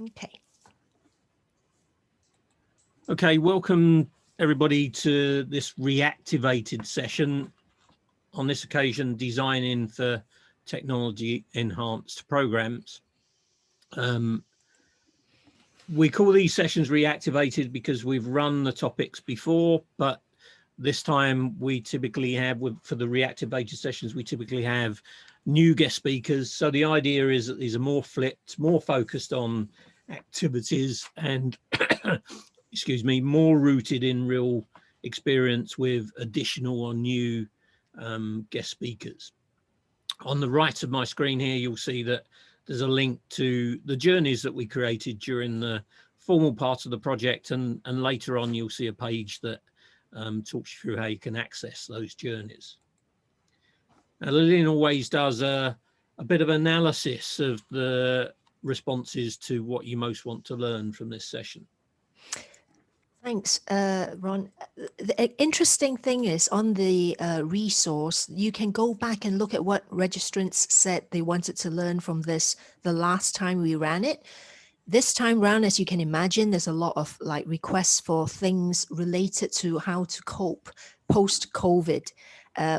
Okay. Okay, welcome everybody to this Reactivated session. On this occasion, designing for technology enhanced programs. We call these sessions Reactivated because we've run the topics before, but this time we typically have, for the Reactivated sessions, we typically have new guest speakers. So the idea is that these are more flipped, more focused on activities and excuse me, more rooted in real experience with additional or new guest speakers. On the right of my screen here, you'll see that there's a link to the journeys that we created during the formal part of the project, and later on you'll see a page that talks you through how you can access those journeys. Now, Lillian always does a bit of analysis of the responses to what you most want to learn from this session. Thanks, Ron. The interesting thing is on the resource, you can go back and look at what registrants said they wanted to learn from this the last time we ran it. This time round, as you can imagine, there's a lot of like requests for things related to how to cope post-COVID,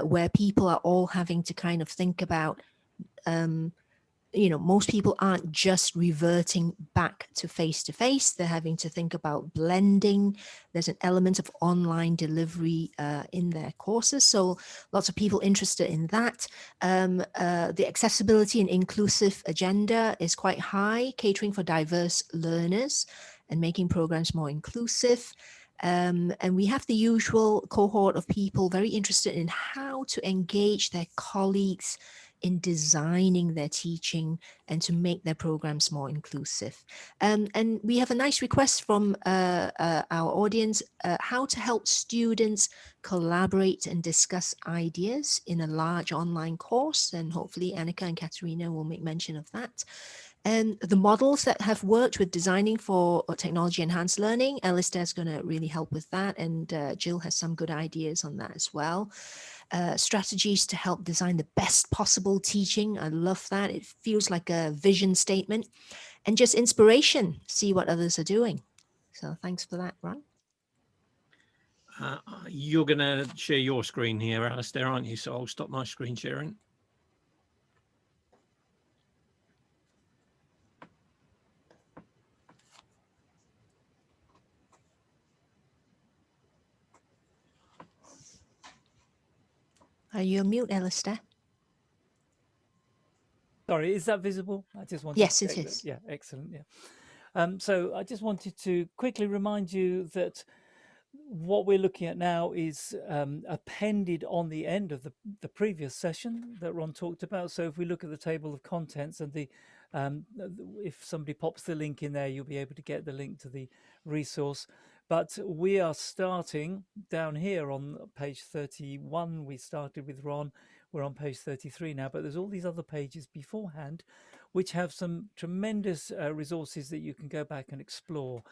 where people are all having to kind of think about most people aren't just reverting back to face-to-face. They're having to think about blending. There's an element of online delivery in their courses. So lots of people interested in that. The accessibility and inclusive agenda is quite high, catering for diverse learners and making programs more inclusive. And we have the usual cohort of people very interested in how to engage their colleagues in designing their teaching and to make their programs more inclusive. And we have a nice request from our audience, how to help students collaborate and discuss ideas in a large online course. And hopefully Annika and Katerina will make mention of that. And the models that have worked with designing for technology enhanced learning, Alistair is going to really help with that. And Gill has some good ideas on that as well. Strategies to help design the best possible teaching. I love that. It feels like a vision statement. And just inspiration, see what others are doing. So thanks for that, Ron. You're going to share your screen here, Alistair, aren't you? So I'll stop my screen sharing. Are you on mute, Alistair? Sorry, is that visible? I just wanted yes, to it is. Yeah, excellent. Yeah. So I just wanted to quickly remind you that what we're looking at now is appended on the end of the previous session that Ron talked about. So if we look at the table of contents and if somebody pops the link in there, you'll be able to get the link to the resource. But we are starting down here on page 31. We started with Ron. We're on page 33 now, but there's all these other pages beforehand which have some tremendous resources that you can go back and explore.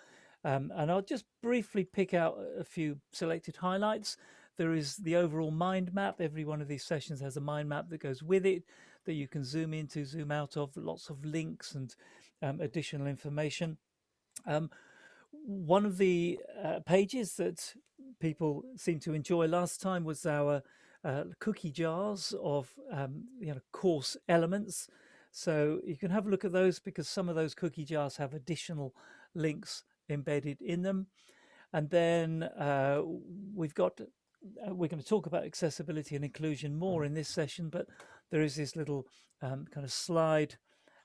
And I'll just briefly pick out a few selected highlights. There is the overall mind map. Every one of these sessions has a mind map that goes with it that you can zoom into, zoom out of, lots of links and additional information. One of the pages that people seemed to enjoy last time was our cookie jars of course elements. So you can have a look at those because some of those cookie jars have additional links embedded in them. And then we're going to talk about accessibility and inclusion more in this session, but there is this little kind of slide,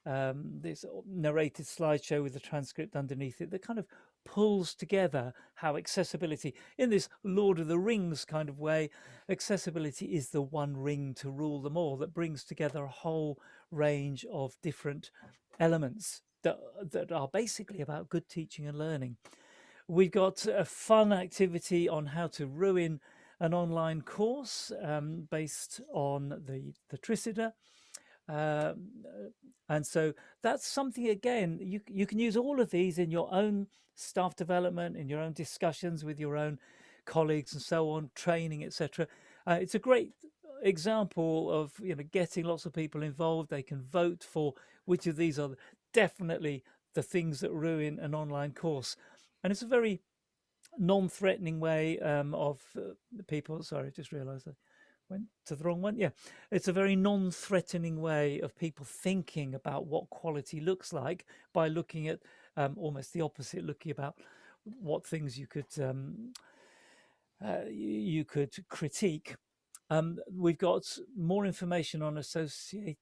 this narrated slideshow with a transcript underneath it that kind of pulls together how accessibility, in this Lord of the Rings kind of way, accessibility is the one ring to rule them all, that brings together a whole range of different elements that are basically about good teaching and learning. We've got a fun activity on how to ruin an online course based on the Tricida. And so that's something, again, you can use all of these in your own staff development, in your own discussions with your own colleagues and so on, training, etc. It's a great example of getting lots of people involved. They can vote for which of these are definitely the things that ruin an online course. And it's a very non-threatening way of people. Sorry, I just realized I went to the wrong one. Yeah, it's a very non-threatening way of people thinking about what quality looks like by looking at almost the opposite, looking about what things you could critique. We've got more information on associationist,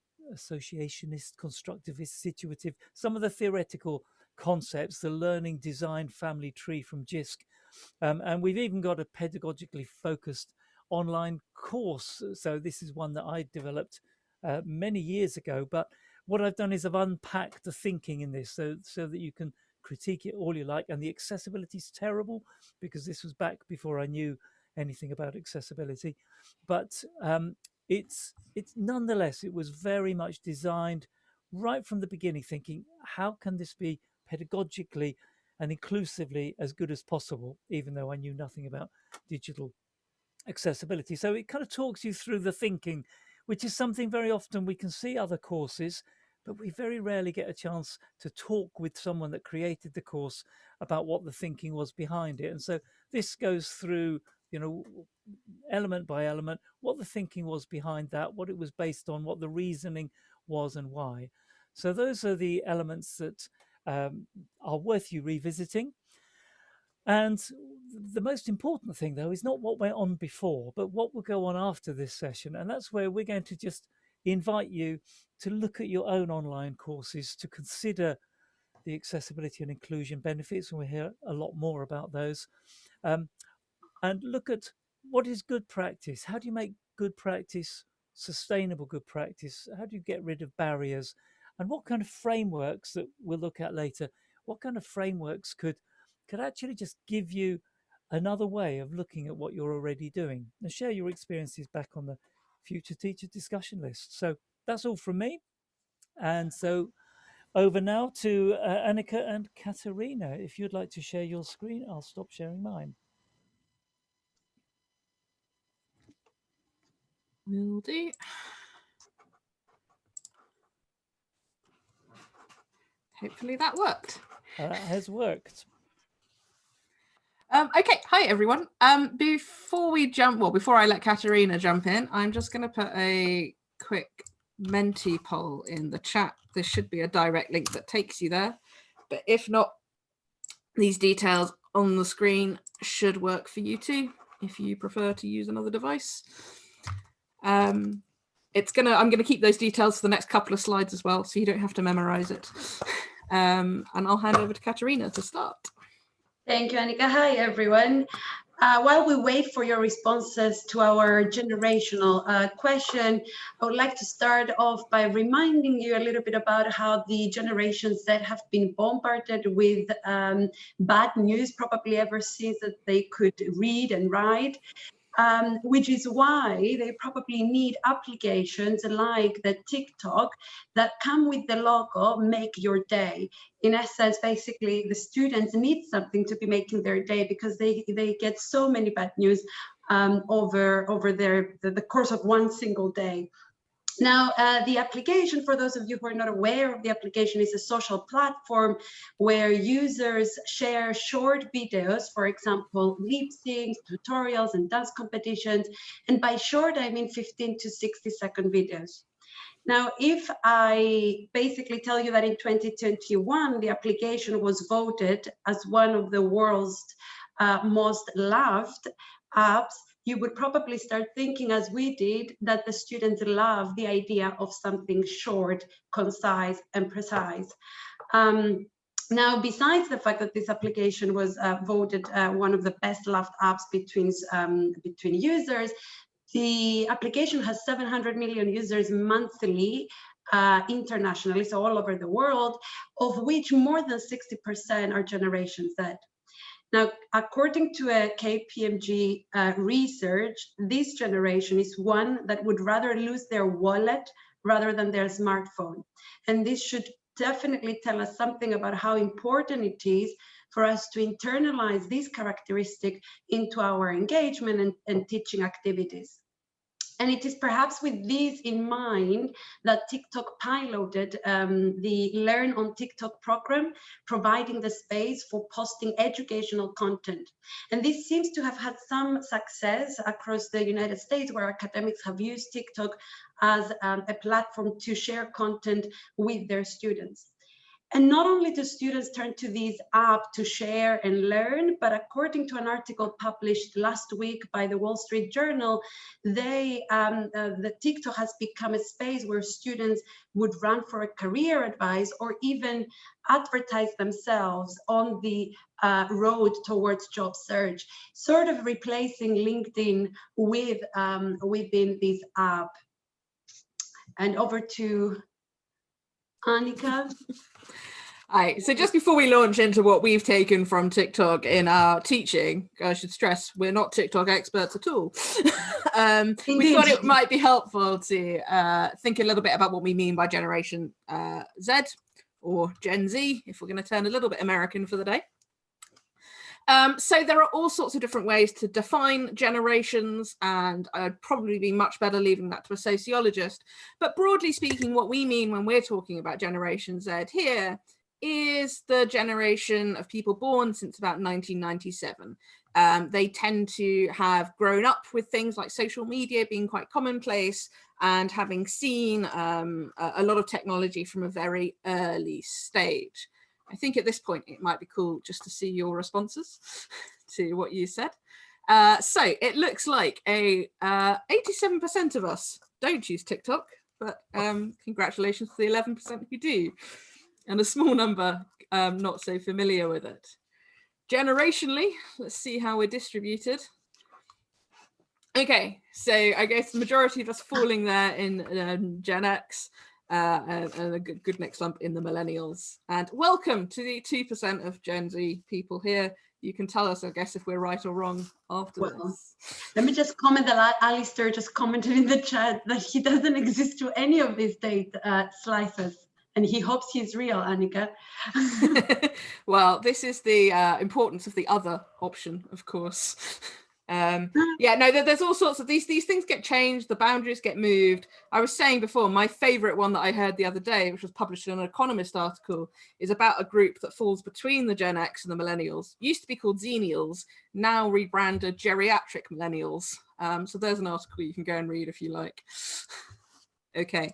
constructivist, situative, some of the theoretical concepts, the learning design family tree from JISC. And we've even got a pedagogically focused online course. So this is one that I developed many years ago. But what I've done is I've unpacked the thinking in this so that you can critique it all you like. And the accessibility is terrible because this was back before I knew anything about accessibility. But it's nonetheless, it was very much designed right from the beginning, thinking, how can this be pedagogically and inclusively as good as possible, even though I knew nothing about digital accessibility. So it kind of talks you through the thinking, which is something very often we can see other courses, but we very rarely get a chance to talk with someone that created the course about what the thinking was behind it. And so this goes through, you know, element by element, what the thinking was behind that, what it was based on, what the reasoning was and why. So those are the elements that are worth you revisiting. And the most important thing, though, is not what went on before, but what will go on after this session. And that's where we're going to just invite you to look at your own online courses, to consider the accessibility and inclusion benefits, and we'll hear a lot more about those. And look at what is good practice. How do you make good practice sustainable good practice? How do you get rid of barriers? And what kind of frameworks that we'll look at later, what kind of frameworks could actually just give you another way of looking at what you're already doing, and share your experiences back on the future teacher discussion list. So that's all from me. And so over now to Annika and Katerina. If you'd like to share your screen, I'll stop sharing mine. Will do. Hopefully that worked. That has worked. Okay, hi everyone. Before I let Katerina jump in, I'm just going to put a quick Menti poll in the chat. There should be a direct link that takes you there, but if not, these details on the screen should work for you too, if you prefer to use another device. I'm going to keep those details for the next couple of slides as well, so you don't have to memorize it. And I'll hand over to Katerina to start. Thank you, Annika. Hi, everyone. While we wait for your responses to our generational question, I would like to start off by reminding you a little bit about how the generations that have been bombarded with bad news, probably ever since that they could read and write, which is why they probably need applications like the TikTok that come with the logo, make your day. In essence, basically, the students need something to be making their day because they get so many bad news over the course of one single day. Now, the application, for those of you who are not aware of the application, is a social platform where users share short videos, for example, lip syncs, tutorials, and dance competitions. And by short, I mean 15 to 60-second videos. Now, if I basically tell you that in 2021, the application was voted as one of the world's most loved apps, you would probably start thinking, as we did, that the students love the idea of something short, concise, and precise. Now, besides the fact that this application was voted one of the best loved apps between users, the application has 700 million users monthly internationally, so all over the world, of which more than 60% are Generation Z. Now, according to a KPMG research, this generation is one that would rather lose their wallet rather than their smartphone. And this should definitely tell us something about how important it is for us to internalize this characteristic into our engagement and teaching activities. And it is perhaps with this in mind that TikTok piloted the Learn on TikTok program, providing the space for posting educational content. And this seems to have had some success across the United States, where academics have used TikTok as a platform to share content with their students. And not only do students turn to this app to share and learn, but according to an article published last week by the Wall Street Journal, the TikTok has become a space where students would run for a career advice or even advertise themselves on the road towards job search, sort of replacing LinkedIn with within this app. And over to Annika. Hi. So just before we launch into what we've taken from TikTok in our teaching, I should stress we're not TikTok experts at all. We thought it might be helpful to think a little bit about what we mean by Generation Z or Gen Z, if we're going to turn a little bit American for the day. So there are all sorts of different ways to define generations, and I'd probably be much better leaving that to a sociologist. But broadly speaking, what we mean when we're talking about Generation Z here is the generation of people born since about 1997. They tend to have grown up with things like social media being quite commonplace and having seen a lot of technology from a very early stage. I think at this point it might be cool just to see your responses to what you said. So it looks like 87% of us don't use TikTok, but congratulations to the 11% who do, and a small number not so familiar with it. Generationally, let's see how we're distributed. Okay, so I guess the majority of us falling there in Gen X, and a good next lump in the millennials. And welcome to the 2% of Gen Z people here. You can tell us, I guess, if we're right or wrong after this. Let me just comment that Alistair just commented in the chat that he doesn't exist to any of these date slices. And he hopes he's real, Annika. Well, this is the importance of the other option, of course. Yeah, no, there's all sorts of these things get changed, the boundaries get moved. I was saying before, my favorite one that I heard the other day, which was published in an Economist article, is about a group that falls between the Gen X and the millennials. Used to be called Xennials, now rebranded geriatric millennials. So there's an article you can go and read if you like. Okay,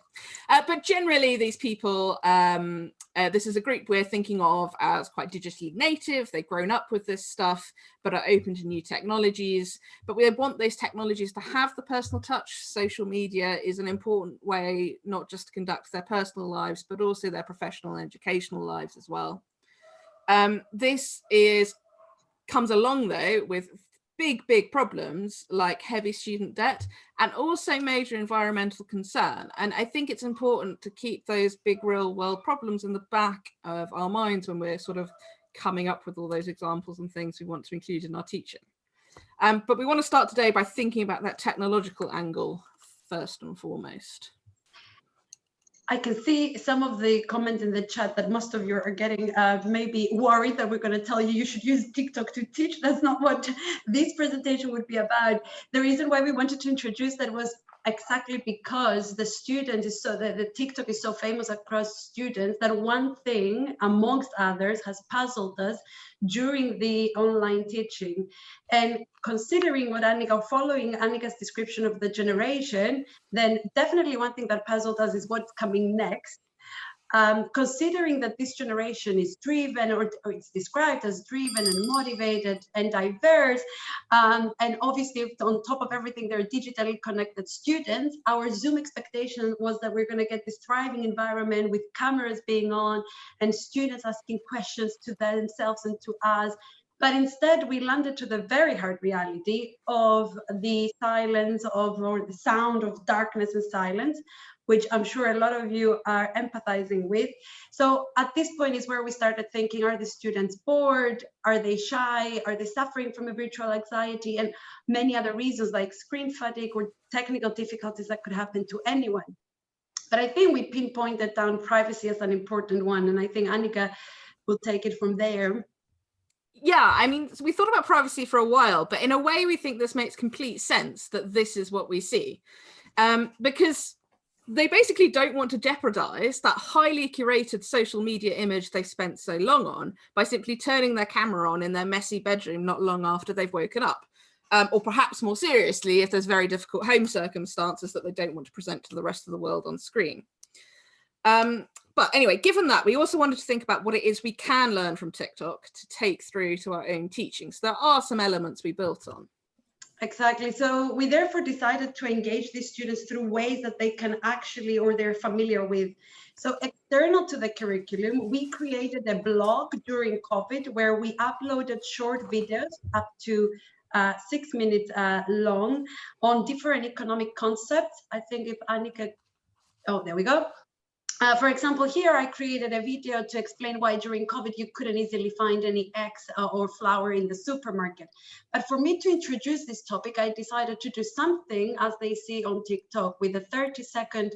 but generally these people, this is a group we're thinking of as quite digitally native. They've grown up with this stuff, but are open to new technologies. But we want those technologies to have the personal touch. Social media is an important way, not just to conduct their personal lives, but also their professional and educational lives as well. This comes along though with big problems like heavy student debt and also major environmental concern. And I think it's important to keep those big real world problems in the back of our minds when we're sort of coming up with all those examples and things we want to include in our teaching. But we want to start today by thinking about that technological angle first and foremost. I can see some of the comments in the chat that most of you are getting maybe worried that we're going to tell you should use TikTok to teach. That's not what this presentation would be about. The reason why we wanted to introduce that was exactly because the student is so the TikTok is so famous across students that one thing amongst others has puzzled us during the online teaching. And considering what Annika, following Annika's description of the generation, then definitely one thing that puzzled us is what's coming next. Considering that this generation is driven, or it's described as driven and motivated and diverse, and obviously on top of everything, they're digitally connected students, our Zoom expectation was that we're going to get this thriving environment with cameras being on and students asking questions to themselves and to us. But instead, we landed to the very hard reality of the silence or the sound of darkness and silence, which I'm sure a lot of you are empathizing with. So at this point is where we started thinking, are the students bored? Are they shy? Are they suffering from a virtual anxiety? And many other reasons like screen fatigue or technical difficulties that could happen to anyone. But I think we pinpointed down privacy as an important one. And I think Annika will take it from there. Yeah, I mean, we thought about privacy for a while, but in a way we think this makes complete sense that this is what we see. because they basically don't want to jeopardize that highly curated social media image they spent so long on by simply turning their camera on in their messy bedroom not long after they've woken up. Or perhaps more seriously, if there's very difficult home circumstances that they don't want to present to the rest of the world on screen. But anyway, given that, we also wanted to think about what it is we can learn from TikTok to take through to our own teaching. So there are some elements we built on. Exactly. So we therefore decided to engage these students through ways that they can actually, or they're familiar with. So external to the curriculum, we created a blog during COVID where we uploaded short videos up to 6 minutes long on different economic concepts. I think if Annika, oh, there we go. For example, here I created a video to explain why during COVID you couldn't easily find any eggs or flour in the supermarket. But for me to introduce this topic, I decided to do something as they see on TikTok with a 30-second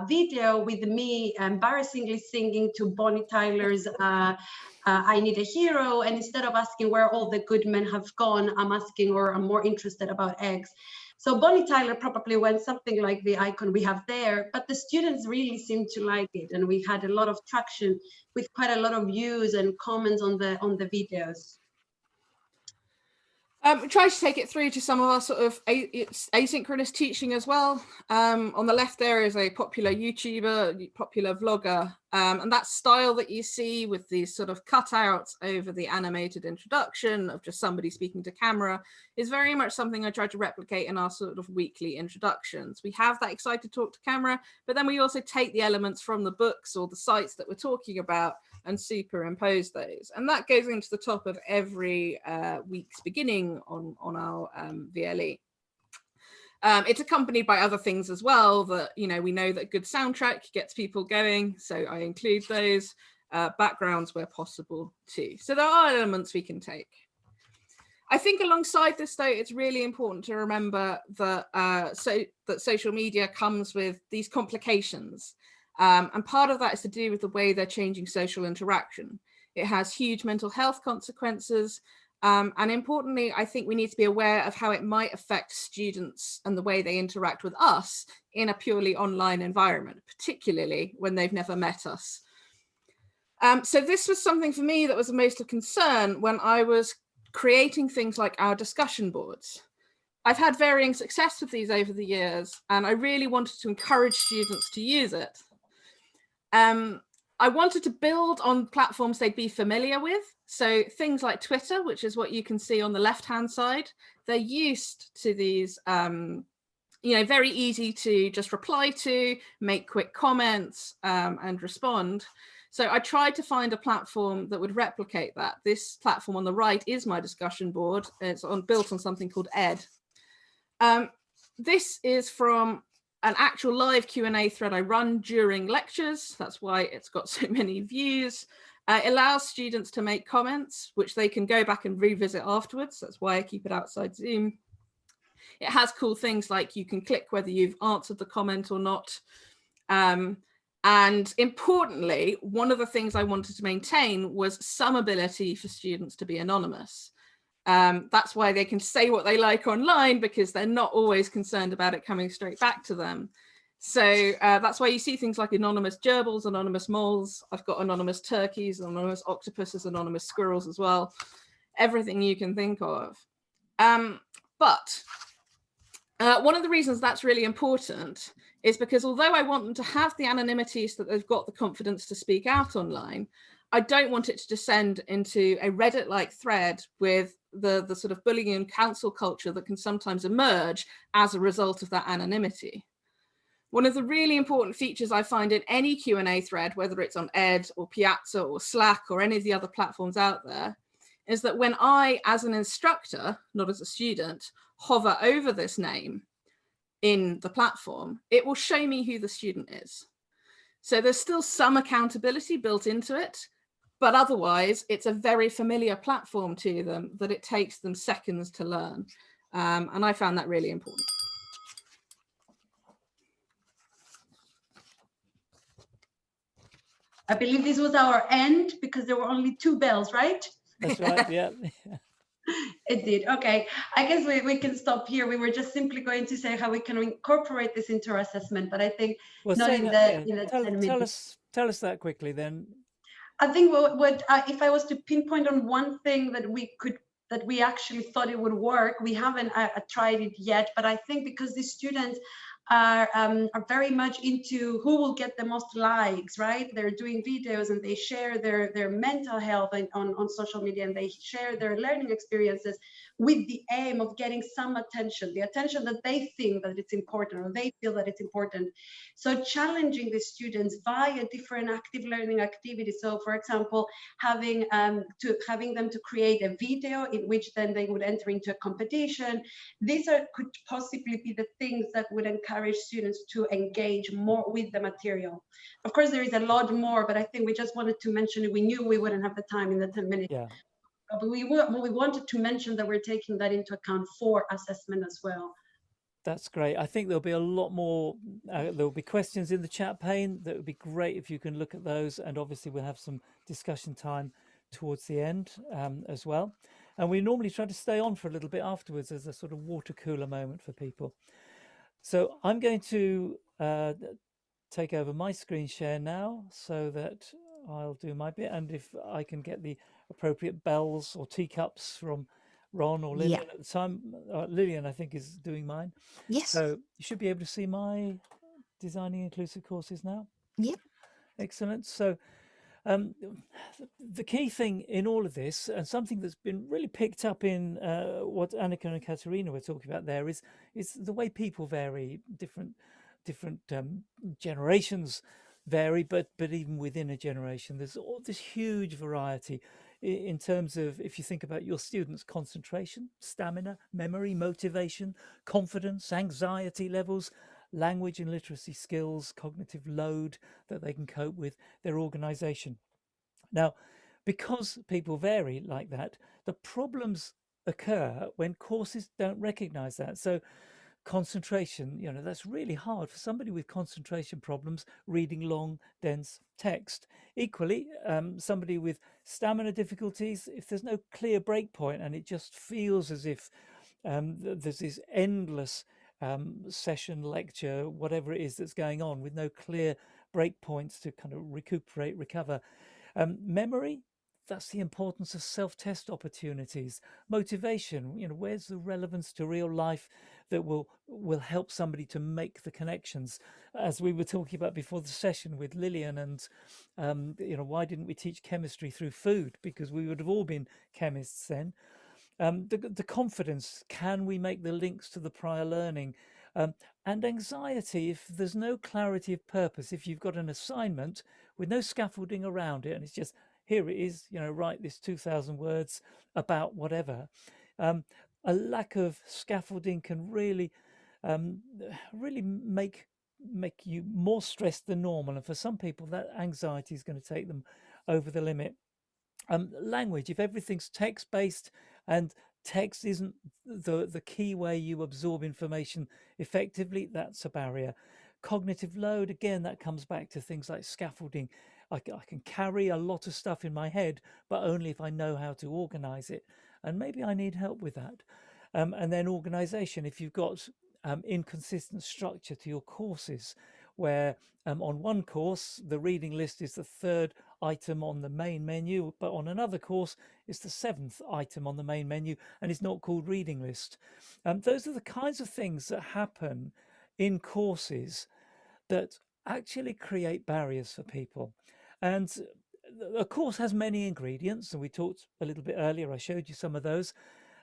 video with me embarrassingly singing to Bonnie Tyler's I Need a Hero. And instead of asking where all the good men have gone, I'm asking, or I'm more interested about eggs. So Bonnie Tyler probably went something like the icon we have there, but the students really seemed to like it. And we had a lot of traction with quite a lot of views and comments on the videos. We try to take it through to some of our sort of asynchronous teaching as well. On the left there is a popular YouTuber, popular vlogger, and that style that you see with these sort of cutouts over the animated introduction of just somebody speaking to camera is very much something I try to replicate in our sort of weekly introductions. We have that excited talk to camera, but then we also take the elements from the books or the sites that we're talking about and superimpose those. And that goes into the top of every week's beginning on our VLE. It's accompanied by other things as well that, you know, we know that good soundtrack gets people going. So I include those backgrounds where possible too. So there are elements we can take. I think alongside this, though, it's really important to remember that, that social media comes with these complications. And part of that is to do with the way they're changing social interaction. It has huge mental health consequences. And importantly, I think we need to be aware of how it might affect students and the way they interact with us in a purely online environment, particularly when they've never met us. So this was something for me that was the most of concern when I was creating things like our discussion boards. I've had varying success with these over the years, and I really wanted to encourage students to use it. I wanted to build on platforms they'd be familiar with. So things like Twitter, which is what you can see on the left-hand side, they're used to these, you know, very easy to just reply to, make quick comments and respond. So I tried to find a platform that would replicate that. This platform on the right is my discussion board. It's built on something called Ed. This is from an actual live Q&A thread I run during lectures. That's why it's got so many views. It allows students to make comments, which they can go back and revisit afterwards. That's why I keep it outside Zoom. It has cool things like you can click whether you've answered the comment or not. And importantly, one of the things I wanted to maintain was some ability for students to be anonymous. That's why they can say what they like online, because they're not always concerned about it coming straight back to them. So that's why you see things like anonymous gerbils, anonymous moles. I've got anonymous turkeys, anonymous octopuses, anonymous squirrels as well. Everything you can think of. But one of the reasons that's really important is because although I want them to have the anonymity so that they've got the confidence to speak out online, I don't want it to descend into a Reddit-like thread with the sort of bullying and cancel culture that can sometimes emerge as a result of that anonymity. One of the really important features I find in any Q&A thread, whether it's on Ed or Piazza or Slack or any of the other platforms out there, is that when I, as an instructor, not as a student, hover over this name in the platform, it will show me who the student is. So there's still some accountability built into it, but otherwise it's a very familiar platform to them that it takes them seconds to learn. And I found that really important. I believe this was our end because there were only 2 bells, right? That's right, yeah. It did. Okay. I guess we can stop here. We were just simply going to say how we can incorporate this into our assessment, but I think Well, not say in that. the Yeah, 10 minutes. tell us that quickly then. I think what if I was to pinpoint on one thing that we actually thought it would work, we haven't tried it yet, but I think because the students are very much into who will get the most likes, right? They're doing videos and they share their mental health on social media, and they share their learning experiences with the aim of getting some attention, the attention that they think that it's important, or they feel that it's important. So challenging the students via different active learning activities. So for example, having them to create a video in which then they would enter into a competition. These could possibly be the things that would encourage students to engage more with the material. Of course, there is a lot more, but I think we just wanted to mention it. We knew we wouldn't have the time in the 10 minutes. Yeah. But we wanted to mention that we're taking that into account for assessment as well. That's great. I think there'll be a lot more. There'll be questions in the chat pane. That would be great if you can look at those. And obviously, we'll have some discussion time towards the end as well. And we normally try to stay on for a little bit afterwards as a sort of water cooler moment for people. So I'm going to take over my screen share now so that I'll do my bit. And if I can get the appropriate bells or teacups from Ron or Lillian at the time. Lillian, I think, is doing mine. Yes. So you should be able to see my designing inclusive courses now. Yep. Excellent. So the key thing in all of this, and something that's been really picked up in what Annika and Katerina were talking about there, is the way people vary. Different generations vary, but even within a generation, there's all this huge variety in terms of, if you think about your students' concentration, stamina, memory, motivation, confidence, anxiety levels, language and literacy skills, cognitive load that they can cope with, their organization. Now, because people vary like that, the problems occur when courses don't recognize that. So concentration, that's really hard for somebody with concentration problems reading long, dense text. Equally, somebody with stamina difficulties, if there's no clear break point and it just feels as if there's this endless session, lecture, whatever it is that's going on with no clear break points to kind of recuperate, recover. Memory, that's the importance of self-test opportunities. Motivation, where's the relevance to real life that will help somebody to make the connections, as we were talking about before the session with Lillian. And why didn't we teach chemistry through food, because we would have all been chemists then. The confidence, can we make the links to the prior learning? And anxiety, if there's no clarity of purpose, if you've got an assignment with no scaffolding around it and it's just, here it is, write this 2,000 words about whatever. A lack of scaffolding can really make you more stressed than normal. And for some people, that anxiety is going to take them over the limit. Language, if everything's text-based and text isn't the key way you absorb information effectively, that's a barrier. Cognitive load, again, that comes back to things like scaffolding. I can carry a lot of stuff in my head, but only if I know how to organize it. And maybe I need help with that. And then organization, if you've got inconsistent structure to your courses, where on one course, the reading list is the third item on the main menu, but on another course, it's the seventh item on the main menu, and it's not called reading list. Those are the kinds of things that happen in courses that actually create barriers for people. And a course has many ingredients, and we talked a little bit earlier, I showed you some of those.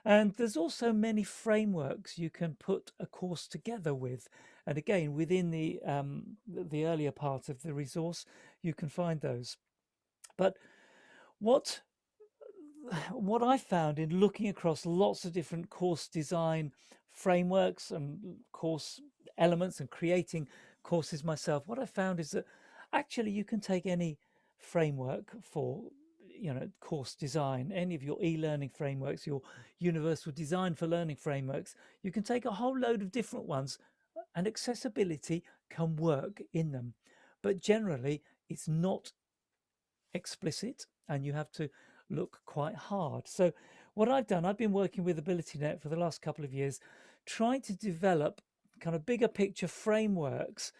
And there's also many frameworks you can put a course together with. And again, within the earlier part of the resource, you can find those. But what I found in looking across lots of different course design frameworks and course elements and creating courses myself, what I found is that actually you can take any framework for course design, any of your e-learning frameworks, your universal design for learning frameworks. You can take a whole load of different ones, and accessibility can work in them, but generally it's not explicit and you have to look quite hard. So what I've done, I've been working with AbilityNet for the last couple of years, trying to develop kind of bigger picture frameworks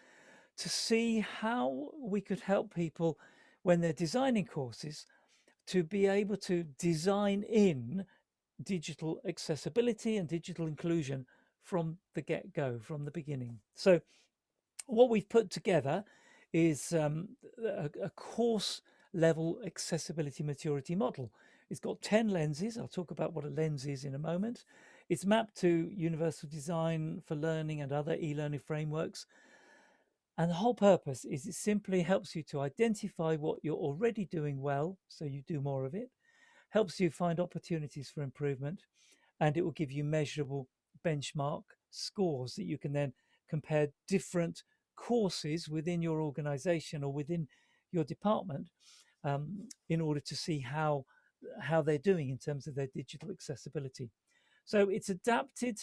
to see how we could help people when they're designing courses to be able to design in digital accessibility and digital inclusion from the get-go, from the beginning. So what we've put together is a course level accessibility maturity model. It's got 10 lenses. I'll talk about what a lens is in a moment. It's mapped to Universal Design for Learning and other e-learning frameworks. And the whole purpose is it simply helps you to identify what you're already doing well, so you do more of it, helps you find opportunities for improvement, and it will give you measurable benchmark scores that you can then compare different courses within your organization or within your department in order to see how they're doing in terms of their digital accessibility. So it's adapted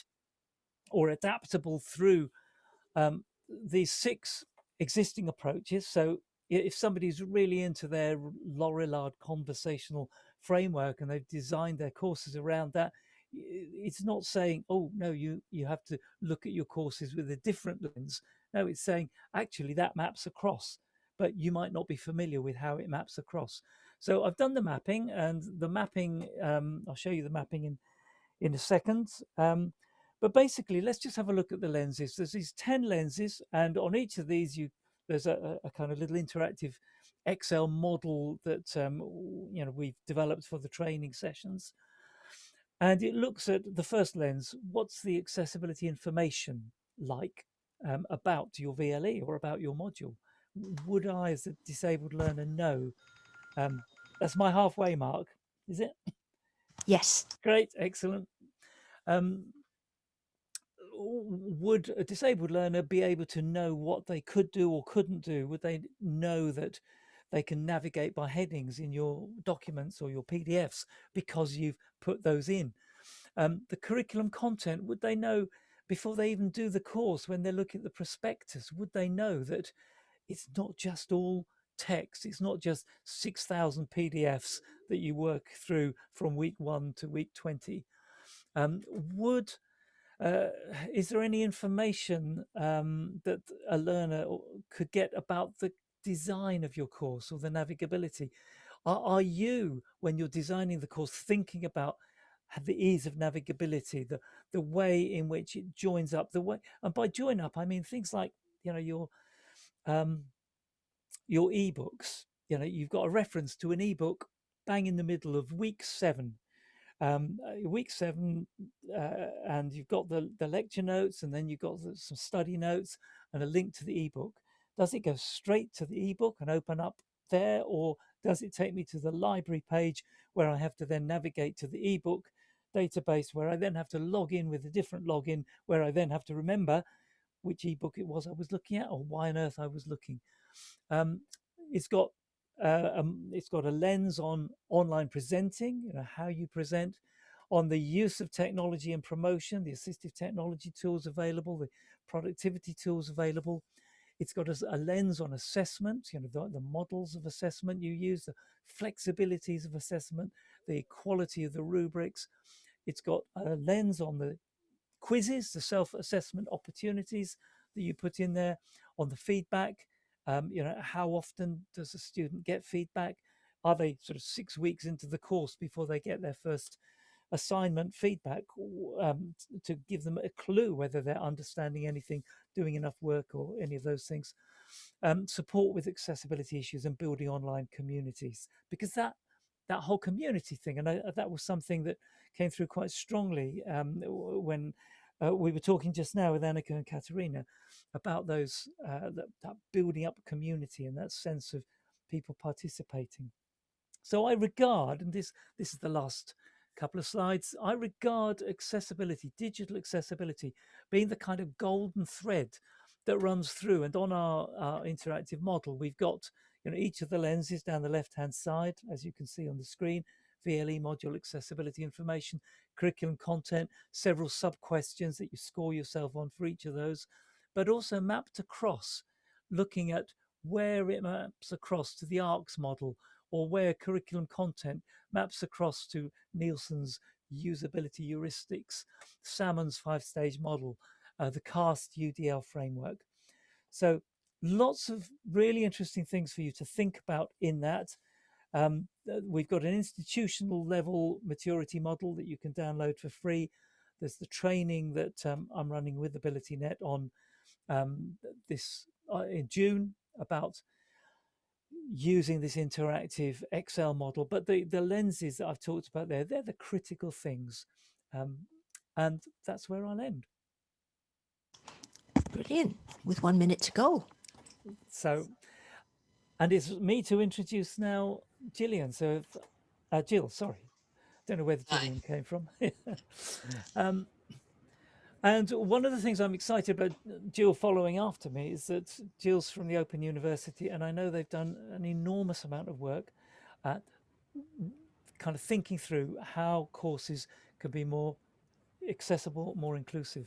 or adaptable through these 6 existing approaches. So if somebody's really into their Lorillard conversational framework and they've designed their courses around that, it's not saying, oh no, you have to look at your courses with a different lens. No, it's saying actually that maps across, but you might not be familiar with how it maps across. So I've done the mapping, and the mapping, I'll show you the mapping in a second. But basically, let's just have a look at the lenses. There's these 10 lenses, and on each of these, there's a kind of little interactive Excel model that we've developed for the training sessions. And it looks at the first lens. What's the accessibility information like about your VLE or about your module? Would I, as a disabled learner, know? That's my halfway mark, is it? Yes. Great, excellent. Would a disabled learner be able to know what they could do or couldn't do? Would they know that they can navigate by headings in your documents or your PDFs because you've put those in? The curriculum content, would they know before they even do the course, when they're looking at the prospectus, would they know that it's not just all text, it's not just 6,000 PDFs that you work through from week 1 to week 20? Is there any information that a learner could get about the design of your course or the navigability? Are you, when you're designing the course, thinking about the ease of navigability, the way in which it joins up, the way, and by join up I mean things like your ebooks. You've got a reference to an ebook bang in the middle of week 7. Week 7, and you've got the lecture notes, and then you've got some study notes and a link to the ebook. Does it go straight to the ebook and open up there, or does it take me to the library page where I have to then navigate to the ebook database, where I then have to log in with a different login, where I then have to remember which ebook it was I was looking at or why on earth I was looking? It's got a lens on online presenting, how you present, on the use of technology and promotion, the assistive technology tools available, the productivity tools available. It's got a lens on assessment, the models of assessment you use, the flexibilities of assessment, the quality of the rubrics. It's got a lens on the quizzes, the self-assessment opportunities that you put in there, on the feedback. How often does a student get feedback? Are they sort of 6 weeks into the course before they get their first assignment feedback, to give them a clue whether they're understanding anything, doing enough work, or any of those things? Support with accessibility issues and building online communities, because that whole community thing, and that was something that came through quite strongly when we were talking just now with Annika and Katerina about those that building up community and that sense of people participating. So I regard, and this is the last couple of slides, I regard accessibility, digital accessibility, being the kind of golden thread that runs through. And on our interactive model, we've got each of the lenses down the left hand side, as you can see on the screen: VLE module accessibility information, curriculum content, several sub questions that you score yourself on for each of those, but also mapped across, looking at where it maps across to the ARCS model, or where curriculum content maps across to Nielsen's usability heuristics, Salmon's 5-stage model, the CAST UDL framework. So lots of really interesting things for you to think about in that. We've got an institutional level maturity model that you can download for free. There's the training that I'm running with AbilityNet on this in June about using this interactive Excel model. But the lenses that I've talked about there, they're the critical things. And that's where I'll end. Brilliant. With 1 minute to go. So, and it's me to introduce now Gillian. So, Jill, sorry. Don't know where the Gillian came from. And one of the things I'm excited about Jill following after me is that Jill's from the Open University, and I know they've done an enormous amount of work at kind of thinking through how courses can be more accessible, more inclusive.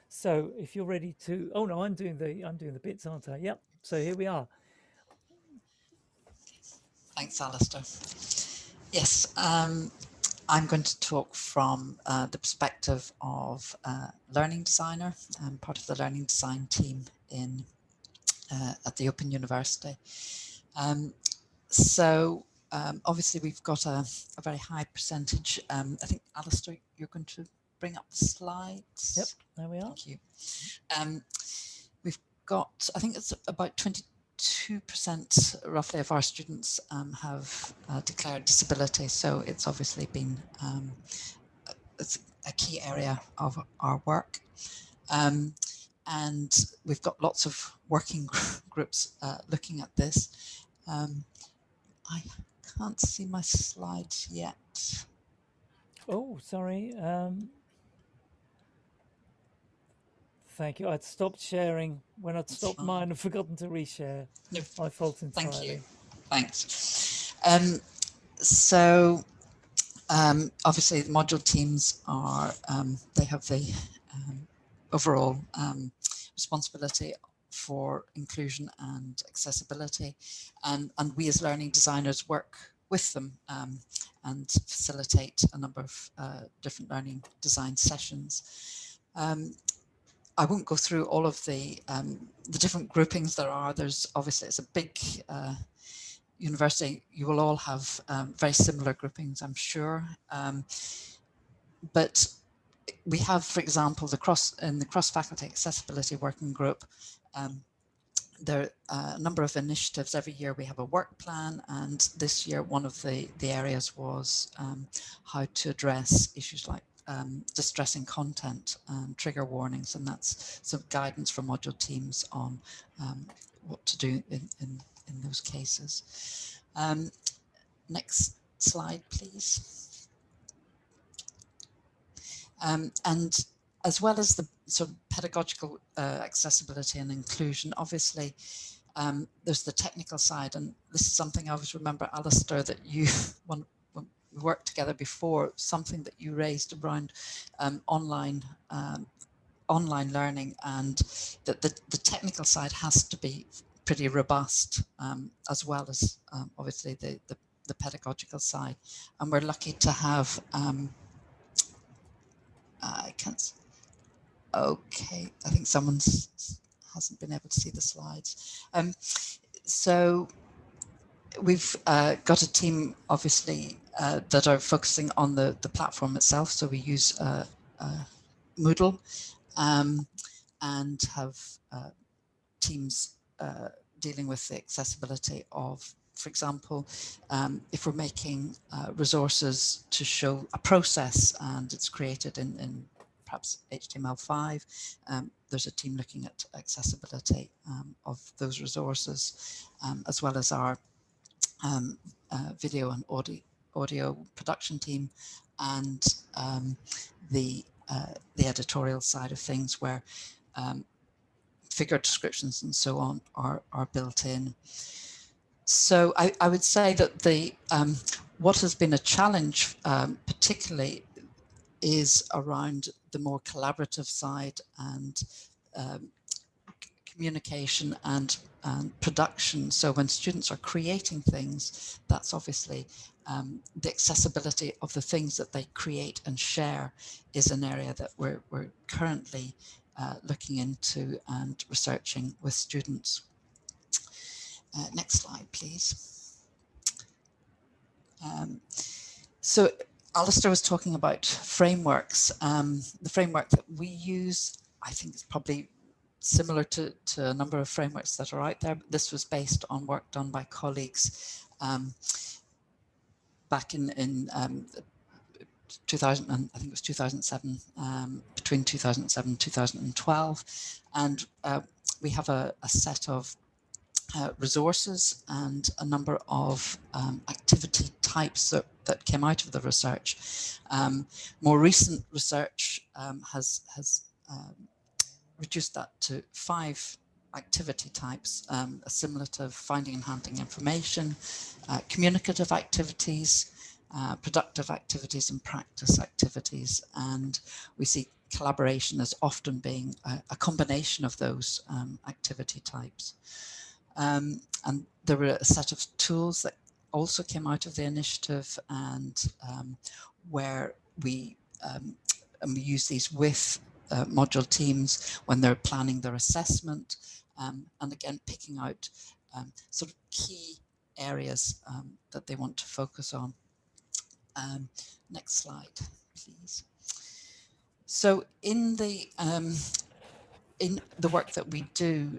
So if you're ready to, oh no, I'm doing the bits, aren't I? Yep. So here we are. Thanks, Alistair. Yes, I'm going to talk from the perspective of learning designer. I'm part of the learning design team in at the Open University. Obviously we've got a very high percentage. I think, Alistair, you're going to bring up the slides. Yep, there we are. Thank you. We've got, I think it's about 22% roughly of our students have declared disability. So it's obviously been it's a key area of our work. And we've got lots of working groups looking at this. I can't see my slides yet. Oh, sorry. Thank you. I'd stopped sharing when I'd stopped mine and forgotten to reshare. No, my fault entirely. Thank you. Thanks. Obviously the module teams are, they have the overall responsibility for inclusion and accessibility, and we as learning designers work with them and facilitate a number of different learning design sessions. I won't go through all of the different groupings there are. There's obviously, it's a big university. You will all have very similar groupings, I'm sure. But we have, for example, in the cross-faculty accessibility working group, there are a number of initiatives. Every year we have a work plan, and this year one of the areas was how to address issues like distressing content and trigger warnings, and that's some guidance for module teams on what to do in those cases. Next slide, please. And as well as the sort of pedagogical accessibility and inclusion, obviously there's the technical side, and this is something I always remember, Alistair, that you, when we worked together before, something that you raised around online learning, and that the technical side has to be pretty robust, as well as obviously the pedagogical side. And we're lucky to have I can't. Okay, I think someone hasn't been able to see the slides. So we've got a team, obviously, that are focusing on the platform itself. So we use Moodle and have teams dealing with the accessibility of, for example, if we're making resources to show a process and it's created in perhaps HTML5, there's a team looking at accessibility of those resources, as well as our video and audio production team, and the editorial side of things, where figure descriptions and so on are built in. So I would say that the what has been a challenge particularly is around the more collaborative side and communication and production. So when students are creating things, that's obviously the accessibility of the things that they create and share is an area that we're currently looking into and researching with students. Next slide, please. So Alistair was talking about frameworks. The framework that we use, I think, is probably similar to a number of frameworks that are out there. But this was based on work done by colleagues back in 2000, and I think it was 2007, between 2007 and 2012. And we have a set of resources and a number of activity types that came out of the research. More recent research has reduced that to 5 activity types, assimilative, finding and handling information, communicative activities, productive activities, and practice activities. And we see collaboration as often being a combination of those activity types. And there were a set of tools that also came out of the initiative, and where we use these with module teams when they're planning their assessment, and again picking out sort of key areas that they want to focus on. Next slide, please. So in the work that we do,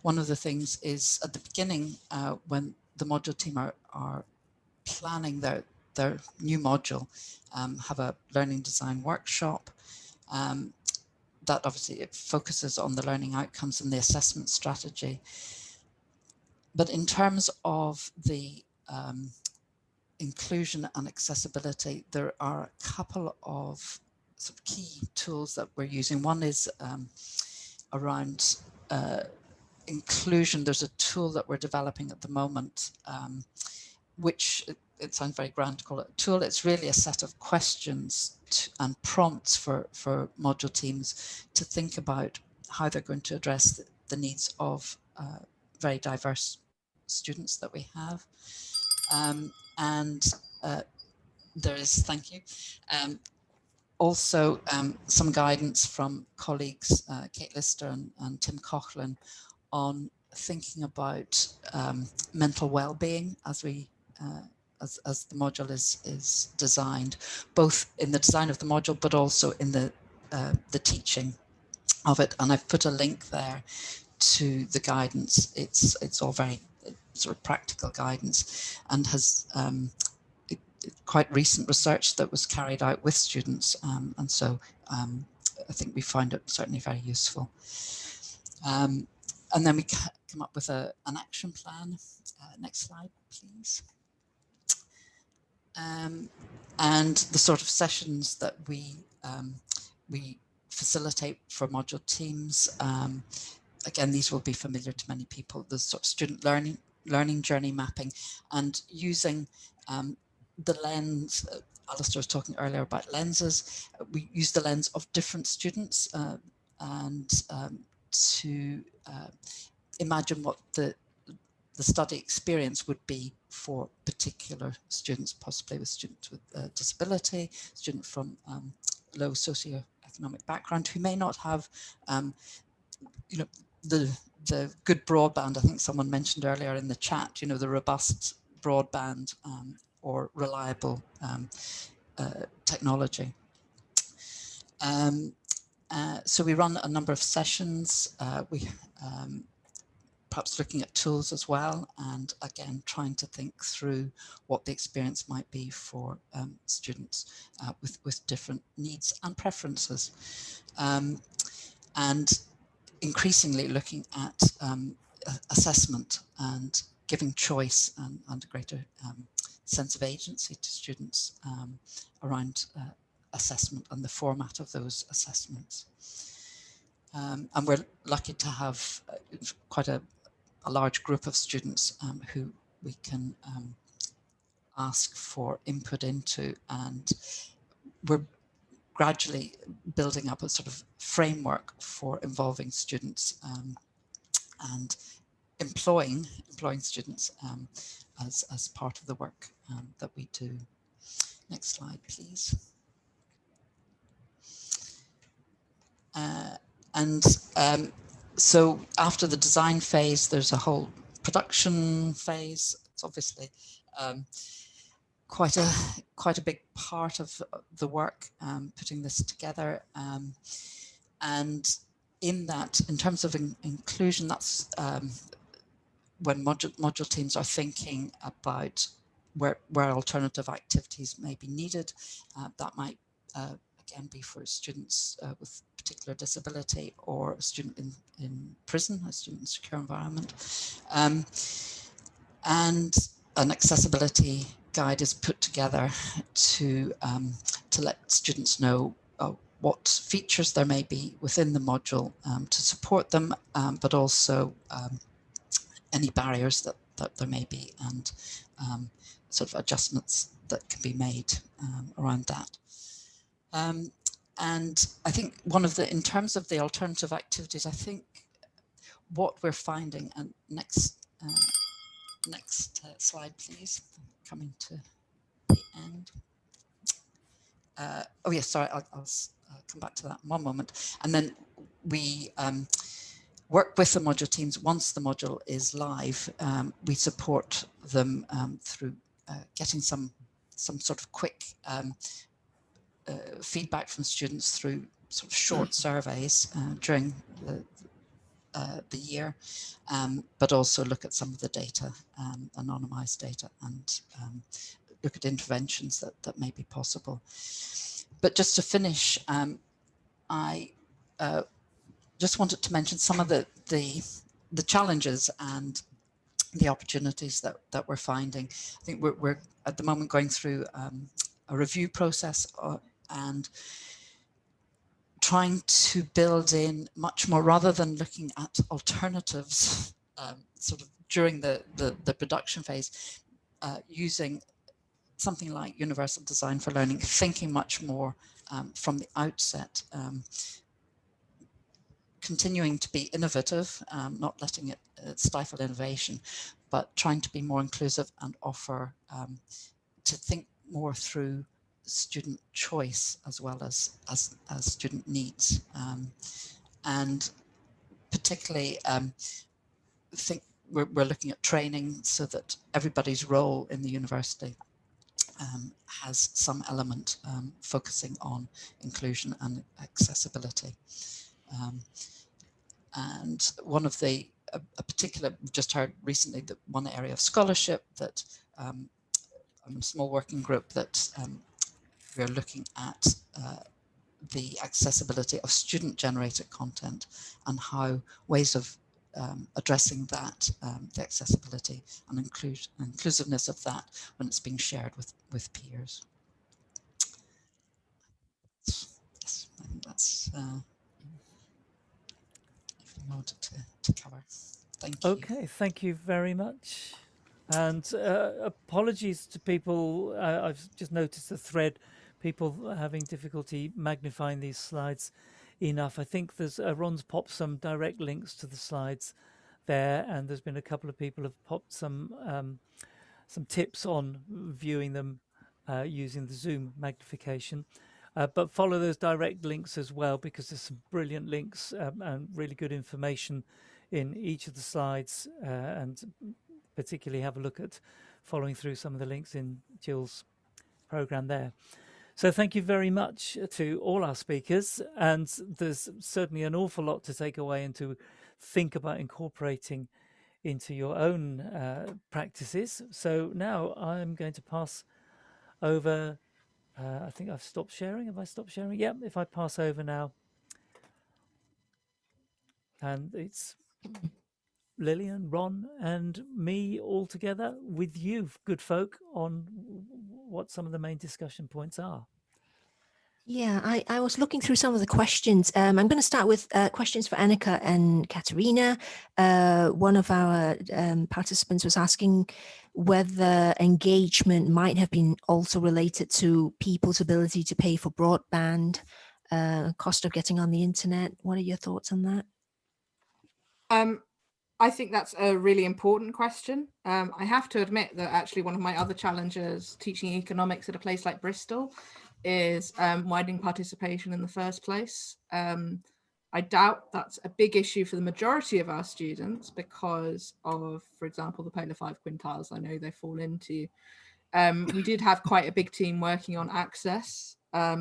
one of the things is at the beginning, when the module team are planning their new module, have a learning design workshop. That obviously it focuses on the learning outcomes and the assessment strategy. But in terms of the inclusion and accessibility, there are a couple of sort of key tools that we're using. One is around inclusion. There's a tool that we're developing at the moment, which it sounds very grand to call it a tool. It's really a set of questions and prompts for module teams to think about how they're going to address the needs of very diverse students that we have. There is, thank you, also some guidance from colleagues Kate Lister and Tim Coughlin on thinking about mental well-being as we as the module is designed, both in the design of the module but also in the teaching of it. And I've put a link there to the guidance. It's all very sort of practical guidance, and has quite recent research that was carried out with students, and so I think we find it certainly very useful. And then we come up with an action plan. Next slide, please. And the sort of sessions that we facilitate for module teams. Again, these will be familiar to many people. The sort of student learning journey mapping, and using the lens. Alistair was talking earlier about lenses. We use the lens of different students and to imagine what the study experience would be for particular students, possibly with students with disability, students from low socioeconomic background who may not have, you know, the good broadband. I think someone mentioned earlier in the chat, you know, the robust broadband or reliable technology. So we run a number of sessions. We perhaps looking at tools as well, and again trying to think through what the experience might be for students with different needs and preferences, and increasingly looking at assessment and giving choice and a greater sense of agency to students around assessment and the format of those assessments. And we're lucky to have quite a large group of students who we can ask for input into, and we're gradually building up a sort of framework for involving students and employing students as part of the work that we do. Next slide, please. So after the design phase, there's a whole production phase. It's obviously quite a big part of the work, putting this together. And in that, in terms of inclusion, that's when module teams are thinking about where alternative activities may be needed. That might again be for students with particular disability, or a student in prison, a student in a secure environment. And an accessibility guide is put together to let students know what features there may be within the module to support them, but also any barriers that there may be, and sort of adjustments that can be made around that. And I think one of the, in terms of the alternative activities, I think what we're finding, and next slide, please. Coming to the end. Oh yes, sorry, I'll come back to that in one moment. And then we work with the module teams. Once the module is live, we support them through getting some sort of quick feedback from students through sort of short surveys during the year, but also look at some of the data, anonymized data, and look at interventions that may be possible. But just to finish, I just wanted to mention some of the challenges and the opportunities that we're finding. I think we're at the moment going through a review process and trying to build in much more, rather than looking at alternatives sort of during the production phase, using something like universal design for learning, thinking much more from the outset, continuing to be innovative, not letting it stifle innovation, but trying to be more inclusive and offer to think more through student choice as well as student needs, and particularly think we're looking at training so that everybody's role in the university has some element focusing on inclusion and accessibility. And one of a particular, just heard recently that one area of scholarship that I'm a small working group that we're looking at the accessibility of student-generated content and how ways of addressing that, the accessibility and inclusiveness of that when it's being shared with peers. Yes, I think that's everything I wanted to cover. Thank you. Okay, thank you very much. And apologies to people. I've just noticed the thread, people having difficulty magnifying these slides enough. I think there's Ron's popped some direct links to the slides there, and there's been a couple of people have popped some tips on viewing them using the Zoom magnification. But follow those direct links as well, because there's some brilliant links and really good information in each of the slides, and particularly have a look at following through some of the links in Gill's program there. So thank you very much to all our speakers, and there's certainly an awful lot to take away and to think about incorporating into your own practices. So now I'm going to pass over, I think I've stopped sharing. Have I stopped sharing? Yep, if I pass over now. And it's Lillian, Ron and me all together with you, good folk, on what some of the main discussion points are. Yeah, I was looking through some of the questions. I'm going to start with questions for Annika and Katerina. One of our participants was asking whether engagement might have been also related to people's ability to pay for broadband, cost of getting on the internet. What are your thoughts on that? I think that's a really important question. I have to admit that actually one of my other challenges teaching economics at a place like Bristol is widening participation in the first place. I doubt that's a big issue for the majority of our students because of, for example, the Polar 5 quintiles I know they fall into. We did have quite a big team working on access.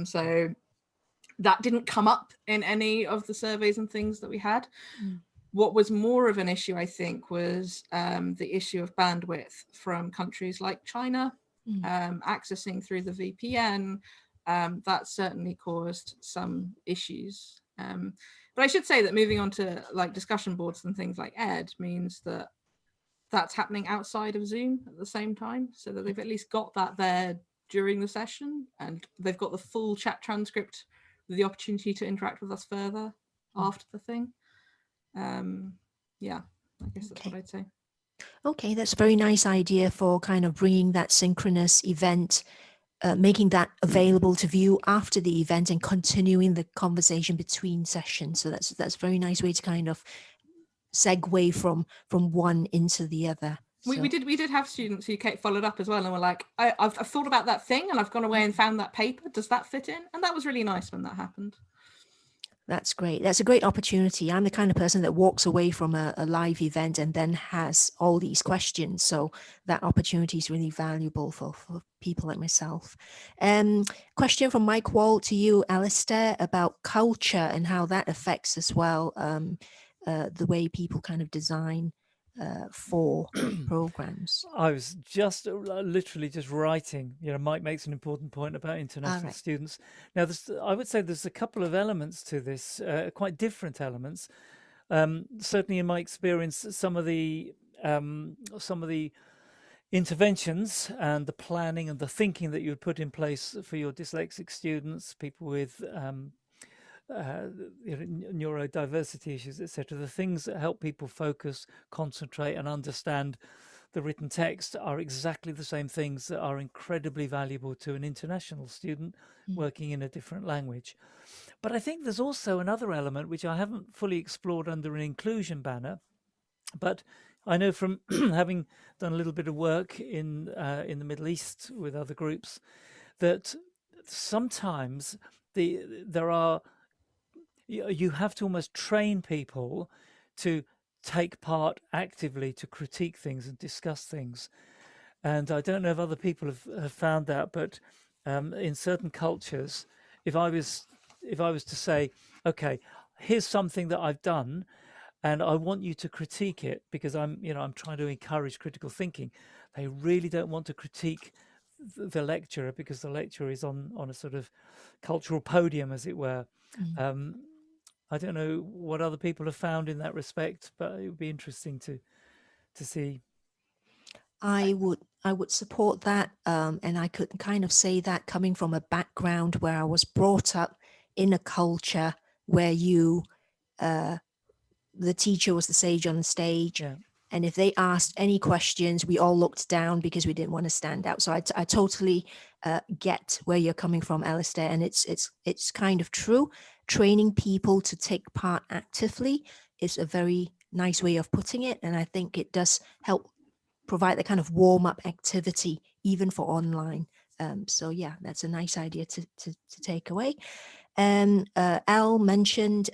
So that didn't come up in any of the surveys and things that we had. What was more of an issue, I think, was the issue of bandwidth from countries like China, accessing through the VPN. That certainly caused some issues. But I should say that moving on to like discussion boards and things like Ed means that that's happening outside of Zoom at the same time, so that they've at least got that there during the session, and they've got the full chat transcript with the opportunity to interact with us further after the thing. Yeah, I guess that's what I'd say. Okay, that's a very nice idea for kind of bringing that synchronous event, making that available to view after the event and continuing the conversation between sessions. So that's a very nice way to kind of segue from one into the other. So. We did have students who followed up as well and were like, I've thought about that thing and I've gone away and found that paper. Does that fit in? And that was really nice when that happened. That's great. That's a great opportunity. I'm the kind of person that walks away from a live event and then has all these questions. So that opportunity is really valuable for people like myself. Question from Mike Wall to you, Alistair, about culture and how that affects as well the way people kind of design for programs. I was just literally just writing, Mike makes an important point about international students. Now, I would say there's a couple of elements to this, quite different elements. Certainly in my experience, some of the interventions and the planning and the thinking that you would put in place for your dyslexic students, people with neurodiversity issues, etc., the things that help people focus, concentrate, and understand the written text are exactly the same things that are incredibly valuable to an international student working in a different language. But I think there's also another element which I haven't fully explored under an inclusion banner, but I know from having done a little bit of work in the Middle East with other groups that sometimes you have to almost train people to take part actively to critique things and discuss things. And I don't know if other people have found that, but in certain cultures, if I was to say, okay, here's something that I've done and I want you to critique it because I'm trying to encourage critical thinking, they really don't want to critique the lecturer because the lecturer is on a sort of cultural podium, as it were. I don't know what other people have found in that respect, but it would be interesting to see. I would support that, and I could kind of say that coming from a background where I was brought up in a culture where the teacher was the sage on the stage, and if they asked any questions, we all looked down because we didn't want to stand out. So I totally get where you're coming from, Alistair, and it's kind of true. Training people to take part actively is a very nice way of putting it, and I think it does help provide the kind of warm-up activity even for online. So yeah, that's a nice idea to take away. Al mentioned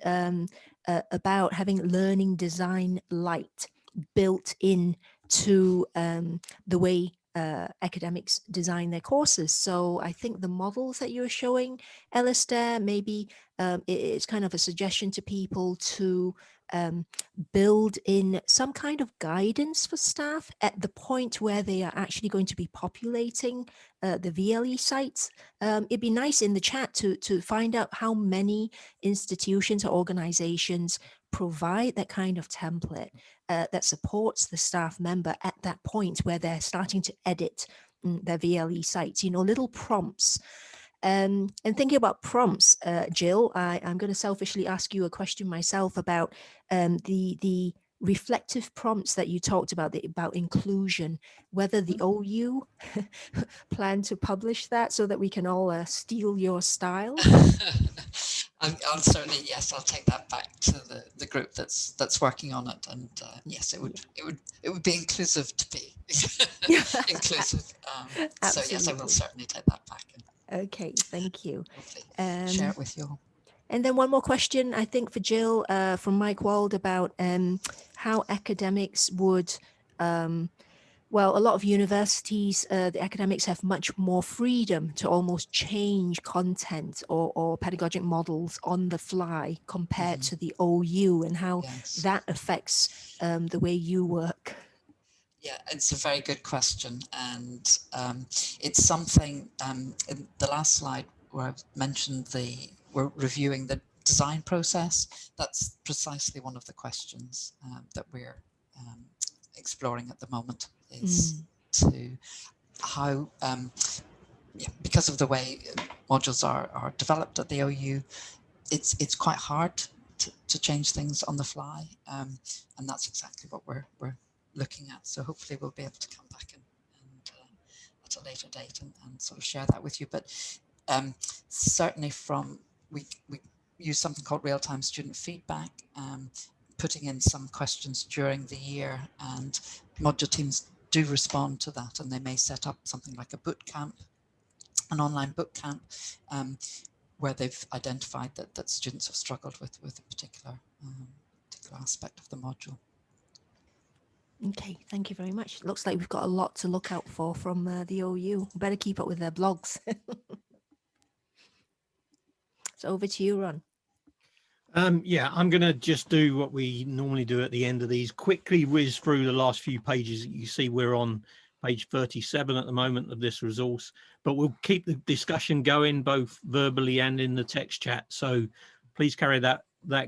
about having learning design light built in to the way academics design their courses. So I think the models that you were showing, Alistair, maybe it's kind of a suggestion to people to build in some kind of guidance for staff at the point where they are actually going to be populating the VLE sites. It'd be nice in the chat to find out how many institutions or organizations provide that kind of template that supports the staff member at that point where they're starting to edit their VLE sites, little prompts. And thinking about prompts, Gill, I'm going to selfishly ask you a question myself about the reflective prompts that you talked about inclusion, whether the OU plan to publish that so that we can all steal your style. I'll certainly, yes, I'll take that back to the group that's working on it, and yes, it would be inclusive to be inclusive. So yes, I will certainly take that back. Okay, thank you. Share it with you all. And then one more question, I think, for Gill from Mike Wald about how academics would, well, a lot of universities, the academics have much more freedom to almost change content or pedagogic models on the fly compared to the OU, and how that affects the way you work. Yeah, it's a very good question, and it's something in the last slide where I've mentioned we're reviewing the design process. That's precisely one of the questions that we're exploring at the moment, is to how, because of the way modules are developed at the OU, it's quite hard to change things on the fly, and that's exactly what we're looking at. So hopefully we'll be able to come back and at a later date and sort of share that with you. But certainly we use something called real-time student feedback, putting in some questions during the year, and module teams do respond to that, and they may set up something like a boot camp, an online boot camp, where they've identified that students have struggled with a particular aspect of the module. Okay, thank you very much. Looks like we've got a lot to look out for from the OU. Better keep up with their blogs. So over to you, Ron. Yeah, I'm going to just do what we normally do at the end of these, quickly whiz through the last few pages. You see we're on page 37 at the moment of this resource, but we'll keep the discussion going both verbally and in the text chat. So please carry that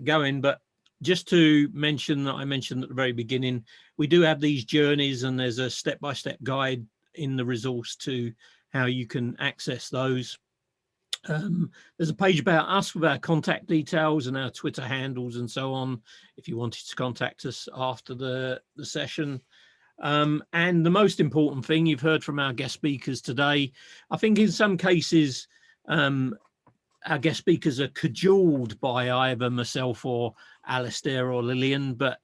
going. But just to mention that I mentioned at the very beginning, we do have these journeys, and there's a step-by-step guide in the resource to how you can access those. There's a page about us with our contact details and our Twitter handles and so on, if you wanted to contact us after the session. And the most important thing you've heard from our guest speakers today, I think in some cases, our guest speakers are cajoled by either myself or Alistair or Lillian, but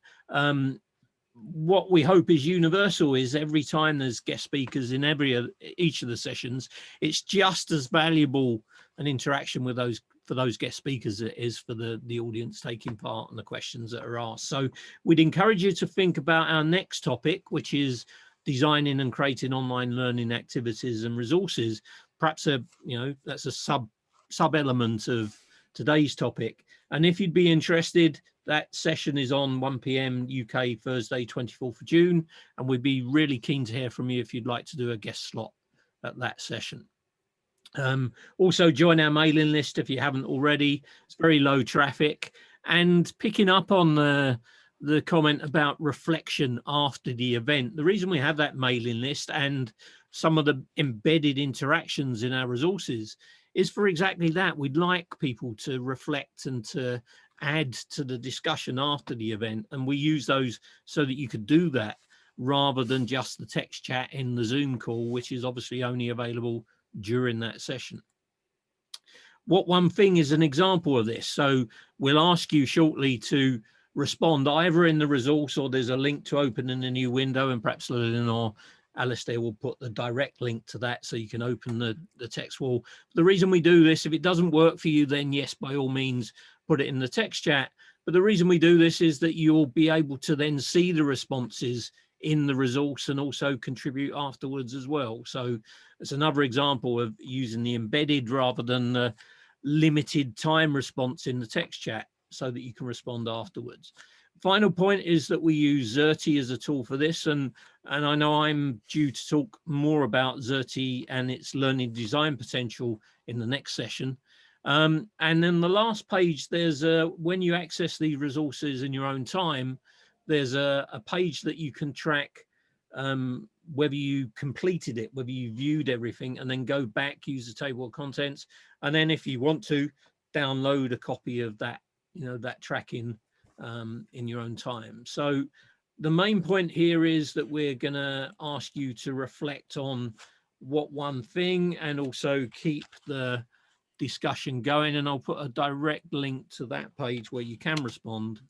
what we hope is universal is every time there's guest speakers in each of the sessions, it's just as valuable an interaction with those guest speakers as it is for the audience taking part and the questions that are asked. So we'd encourage you to think about our next topic, which is designing and creating online learning activities and resources. Perhaps that's a sub element of today's topic. And if you'd be interested, that session is on 1 p.m. UK Thursday, 24th of June, and we'd be really keen to hear from you if you'd like to do a guest slot at that session. Also join our mailing list if you haven't already. It's very low traffic. And picking up on the comment about reflection after the event, the reason we have that mailing list and some of the embedded interactions in our resources is for exactly that. We'd like people to reflect and to add to the discussion after the event, and we use those so that you could do that rather than just the text chat in the Zoom call, which is obviously only available during that session. What one thing is an example of this, so we'll ask you shortly to respond either in the resource, or there's a link to open in a new window, and perhaps Lillian or Alistair will put the direct link to that so you can open the text wall. The reason we do this, if it doesn't work for you, then yes, by all means, put it in the text chat. But the reason we do this is that you'll be able to then see the responses in the resource and also contribute afterwards as well. So it's another example of using the embedded rather than the limited time response in the text chat so that you can respond afterwards. Final point is that we use Xerti as a tool for this, and I know I'm due to talk more about Xerti and its learning design potential in the next session. And then the last page, there's when you access these resources in your own time, there's a page that you can track whether you completed it, whether you viewed everything, and then go back, use the table of contents, and then if you want to, download a copy of that, that tracking in your own time. So the main point here is that we're going to ask you to reflect on what one thing, and also keep the discussion going, and I'll put a direct link to that page where you can respond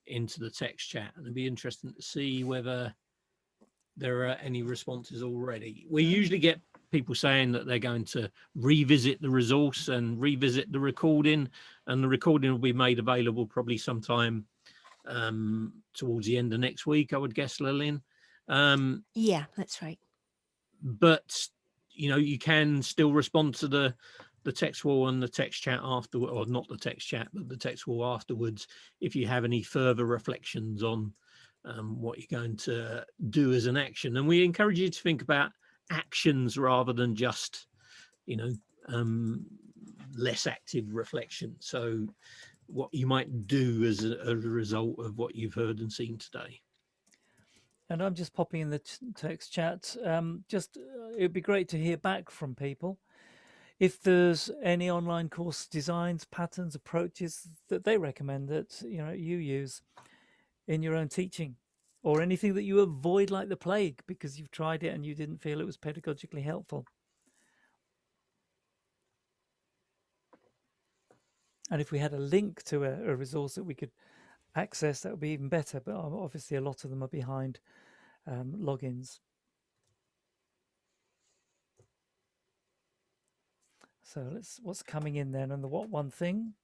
into the text chat, and it'd be interesting to see whether there are any responses already. We usually get people saying that they're going to revisit the resource and revisit the recording, and the recording will be made available probably sometime towards the end of next week, I would guess, Lillian. Yeah, that's right. But you know, you can still respond to the text wall and the text chat afterward, or not the text chat, but the text wall afterwards, if you have any further reflections on what you're going to do as an action. And we encourage you to think about actions rather than just, you know, less active reflection. So what you might do as a result of what you've heard and seen today. And I'm just popping in the text chat. It'd be great to hear back from people. If there's any online course designs, patterns, approaches that they recommend that you use in your own teaching, or anything that you avoid like the plague because you've tried it and you didn't feel it was pedagogically helpful. And if we had a link to a resource that we could access, that would be even better. But obviously a lot of them are behind logins. So what's coming in then, and the what one thing?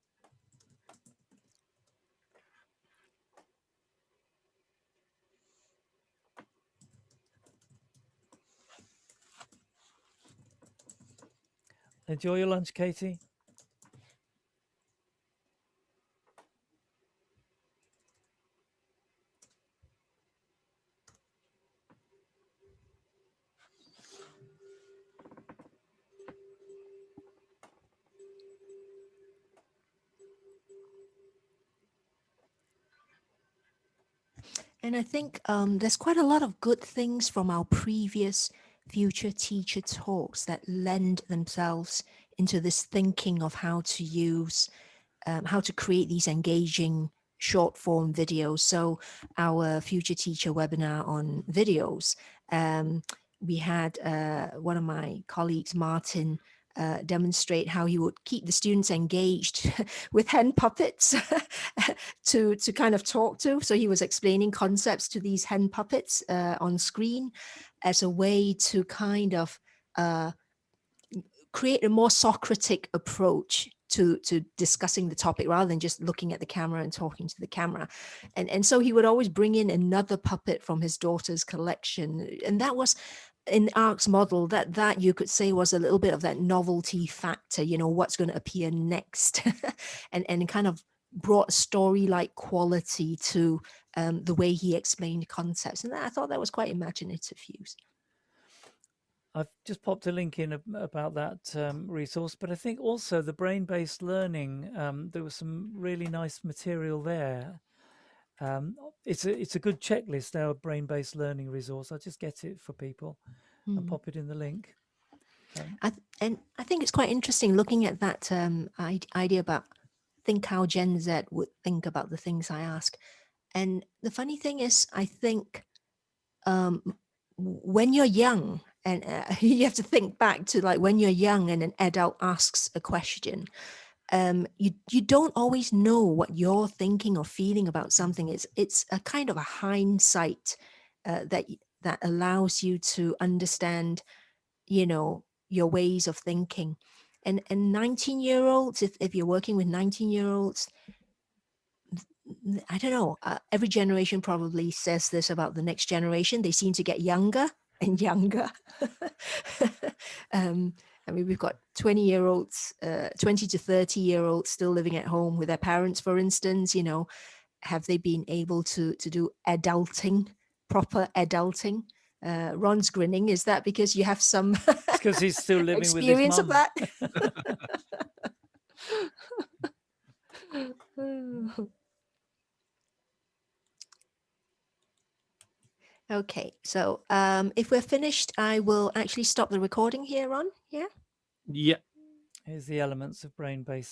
Enjoy your lunch, Katie. And I think there's quite a lot of good things from our previous future teacher talks that lend themselves into this thinking of how to use, how to create these engaging short form videos. So our future teacher webinar on videos, we had one of my colleagues, Martin, demonstrate how he would keep the students engaged with hand puppets to kind of talk to. So he was explaining concepts to these hand puppets on screen as a way to kind of create a more Socratic approach to discussing the topic rather than just looking at the camera and talking to the camera. And so he would always bring in another puppet from his daughter's collection. And that was, in ARC's model, that you could say was a little bit of that novelty factor, what's going to appear next, and kind of brought story-like quality to the way he explained concepts. And I thought that was quite imaginative use. I've just popped a link in about that resource, but I think also the brain-based learning, there was some really nice material there. It's a good checklist, our brain-based learning resource. I'll just get it for people and pop it in the link. And I think it's quite interesting looking at that idea about think how Gen Z would think about the things I ask. And the funny thing is, I think when you're young, and you have to think back to like when you're young and an adult asks a question, you don't always know what you're thinking or feeling about something. It's a kind of a hindsight that allows you to understand, your ways of thinking. And 19-year-olds, if you're working with 19-year-olds, I don't know, every generation probably says this about the next generation. They seem to get younger and younger. I mean, we've got 20-year-olds, 20 to 30-year-olds still living at home with their parents, for instance. Have they been able to do adulting, proper adulting? Ron's grinning. Is that because you have some because he's still living experience with his mum. of that? Okay, so if we're finished, I will actually stop the recording here, Ron. Yeah. Yeah. Here's the elements of brain-based